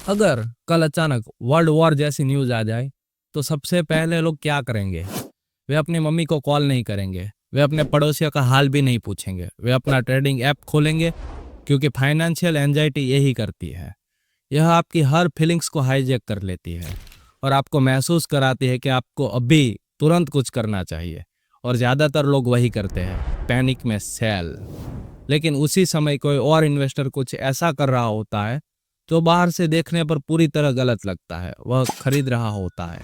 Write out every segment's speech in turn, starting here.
अगर कल अचानक वर्ल्ड वॉर जैसी न्यूज आ जाए तो सबसे पहले लोग क्या करेंगे? वे अपनी मम्मी को कॉल नहीं करेंगे, वे अपने पड़ोसियों का हाल भी नहीं पूछेंगे, वे अपना ट्रेडिंग ऐप खोलेंगे, क्योंकि फाइनेंशियल एंजाइटी यही करती है। यह आपकी हर फीलिंग्स को हाईजैक कर लेती है और आपको महसूस कराती है कि आपको अभी तुरंत कुछ करना चाहिए। और ज़्यादातर लोग वही करते हैं, पैनिक में सेल। लेकिन उसी समय कोई और इन्वेस्टर कुछ ऐसा कर रहा होता है जो बाहर से देखने पर पूरी तरह गलत लगता है। वह खरीद रहा होता है,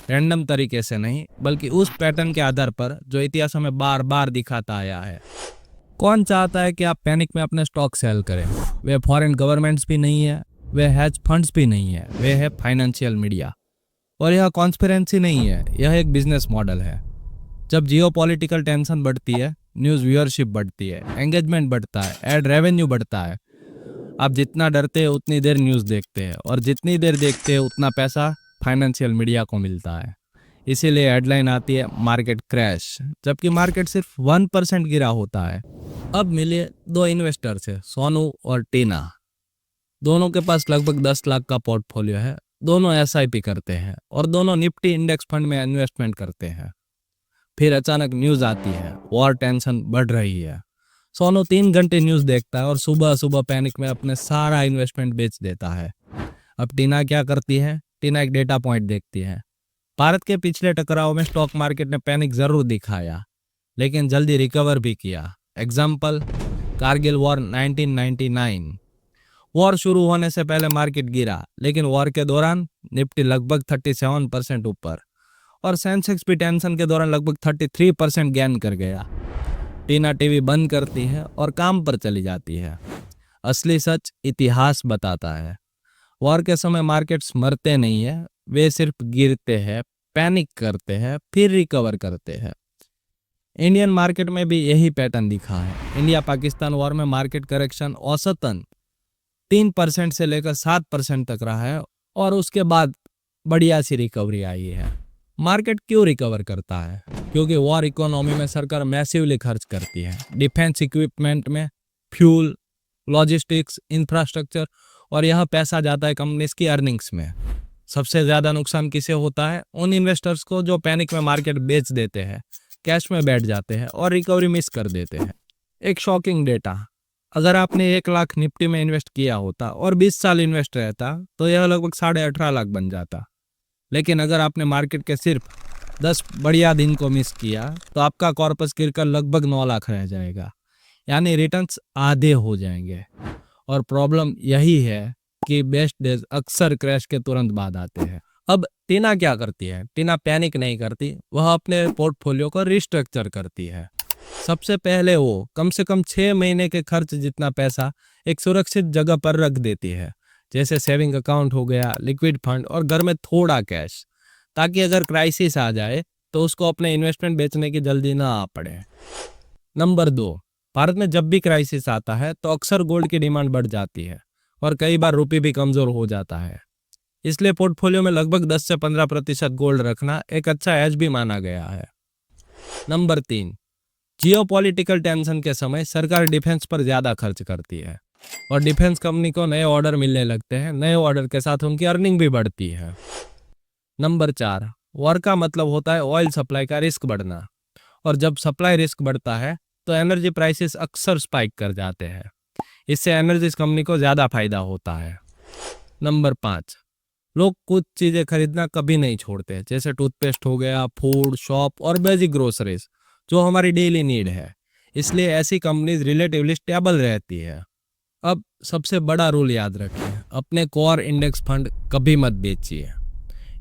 रैंडम तरीके से नहीं, बल्कि उस पैटर्न के आधार पर जो इतिहास में बार बार दिखाता आया है। कौन चाहता है कि आप पैनिक में अपने स्टॉक सेल करें? वे फॉरेन गवर्नमेंट्स भी नहीं है, वे हेज फंड्स भी नहीं है, वे है फाइनेंशियल मीडिया। और यह कॉन्स्पिरेंसी नहीं है, यह एक बिजनेस मॉडल है। जब जियोपॉलिटिकल टेंशन बढ़ती है, न्यूज़ व्यूअरशिप बढ़ती है, एंगेजमेंट बढ़ता है, एड रेवेन्यू बढ़ता है। आप जितना डरते हैं उतनी देर न्यूज़ देखते हैं, और जितनी देर देखते हैं उतना पैसा फाइनेंशियल मीडिया को मिलता है। इसीलिए हेडलाइन आती है मार्केट क्रैश, जबकि मार्केट सिर्फ 1% गिरा होता है। अब मिलिए दो इन्वेस्टर्स है, सोनू और टीना। दोनों के पास लगभग 10 लाख का पोर्टफोलियो है। दोनों एसआईपी करते हैं और दोनों निफ्टी इंडेक्स फंड में इन्वेस्टमेंट करते हैं। फिर अचानक न्यूज आती है, वॉर टेंशन बढ़ रही है। सोनू 3 घंटे न्यूज देखता है और सुबह सुबह पैनिक में अपने सारा इन्वेस्टमेंट बेच देता है। अब टीना क्या करती है? टीना एक डेटा पॉइंट देखती है। भारत के पिछले टकराव में स्टॉक मार्केट ने पैनिक जरूर दिखाया, लेकिन जल्दी रिकवर भी किया। Example, Kargil war 1999। वॉर शुरू होने से पहले मार्केट गिरा, लेकिन वॉर के दौरान निफ्टी लगभग 37% ऊपर और सेंसेक्स भी टेंशन के दौरान लगभग 33% गेन कर गया। टीना टीवी बंद करती है और काम पर चली जाती है। असली सच इतिहास बताता है, वॉर के समय मार्केट्स मरते नहीं है, वे सिर्फ गिरते हैं, पैनिक करते हैं, फिर रिकवर करते हैं। इंडियन मार्केट में भी यही पैटर्न दिखा है। इंडिया पाकिस्तान वॉर में मार्केट करेक्शन औसतन 3% से लेकर 7% तक रहा है और उसके बाद बढ़िया सी रिकवरी आई है। मार्केट क्यों रिकवर करता है? क्योंकि वॉर इकोनॉमी में सरकार मैसिवली खर्च करती है, डिफेंस इक्विपमेंट में, फ्यूल, लॉजिस्टिक्स, इंफ्रास्ट्रक्चर, और यह पैसा जाता है कंपनीज की अर्निंग्स में। सबसे ज्यादा नुकसान किसे होता है? उन इन्वेस्टर्स को जो पैनिक में मार्केट बेच देते हैं, कैश में बैठ जाते हैं और रिकवरी मिस कर देते हैं। एक शॉकिंग डेटा, अगर आपने 1 लाख निफ्टी में इन्वेस्ट किया होता और 20 साल इन्वेस्ट रहता तो यह लगभग 18.5 लाख बन जाता। लेकिन अगर आपने मार्केट के सिर्फ 10 बढ़िया दिन को मिस किया तो आपका कॉर्पस गिरकर लगभग 9 लाख रह जाएगा, यानी रिटर्न्स आधे हो जाएंगे। और प्रॉब्लम यही है कि बेस्ट डेज अक्सर क्रैश के तुरंत बाद आते हैं। अब टीना क्या करती है? टीना पैनिक नहीं करती, वह अपने पोर्टफोलियो को रिस्ट्रक्चर करती है। सबसे पहले वो कम से कम 6 महीने के खर्च जितना पैसा एक सुरक्षित जगह पर रख देती है, जैसे सेविंग अकाउंट हो गया, लिक्विड फंड, और घर में थोड़ा कैश, ताकि अगर क्राइसिस आ जाए तो उसको अपने इन्वेस्टमेंट बेचने की जल्दी ना आ पड़े। नंबर 2, भारत में जब भी क्राइसिस आता है तो अक्सर गोल्ड की डिमांड बढ़ जाती है और कई बार रुपये भी कमजोर हो जाता है। इसलिए पोर्टफोलियो में लगभग 10 से 15% गोल्ड रखना एक अच्छा एज भी माना गया है। नंबर 3, जियोपॉलिटिकल टेंशन के समय सरकार डिफेंस पर ज्यादा खर्च करती है और डिफेंस कंपनी को नए ऑर्डर मिलने लगते हैं। नए ऑर्डर के साथ उनकी अर्निंग भी बढ़ती है। नंबर 4, वॉर का मतलब होता है ऑयल सप्लाई का रिस्क बढ़ना, और जब सप्लाई रिस्क बढ़ता है तो एनर्जी प्राइसेस अक्सर स्पाइक कर जाते हैं। इससे एनर्जी कंपनी को ज्यादा फायदा होता है। नंबर 5, लोग कुछ चीजें खरीदना कभी नहीं छोड़ते, जैसे टूथपेस्ट हो गया, फूड, शॉप और बेसिक ग्रोसरीज, जो हमारी डेली नीड है। इसलिए ऐसी कंपनीज रिलेटिवली स्टेबल रहती है। अब सबसे बड़ा रूल याद रखिए, अपने कोर इंडेक्स फंड कभी मत बेचिए।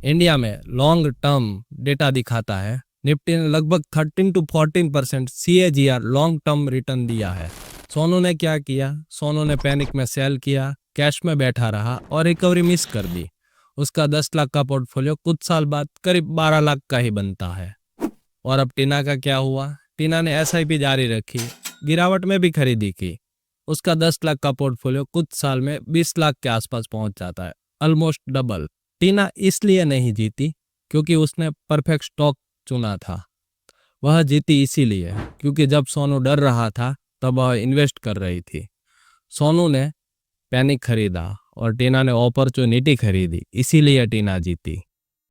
इंडिया में लॉन्ग टर्म डेटा दिखाता है, निफ्टी ने लगभग 13 to 14% CAGR long term return दिया है। सोनू ने क्या किया? सोनू ने पैनिक में सेल किया, कैश में बैठा रहा और रिकवरी मिस कर दी। उसका 10 लाख का पोर्टफोलियो कुछ साल बाद करीब 12 लाख का ही बनता है। और अब टीना का क्या हुआ? टीना ने SIP जारी रखी, गिरावट में भी खरीदी की। उसका 10 लाख का पोर्टफोलियो कुछ साल में 20 लाख के आसपास पहुंच जाता है, ऑलमोस्ट डबल। टीना इसलिए नहीं जीती क्योंकि उसने परफेक्ट स्टॉक चुना था, वह जीती इसीलिए क्योंकि जब सोनू डर रहा था तब वह इन्वेस्ट कर रही थी। सोनू ने पैनिक खरीदा और टीना ने अपॉर्चुनिटी खरीदी, इसीलिए टीना जीती।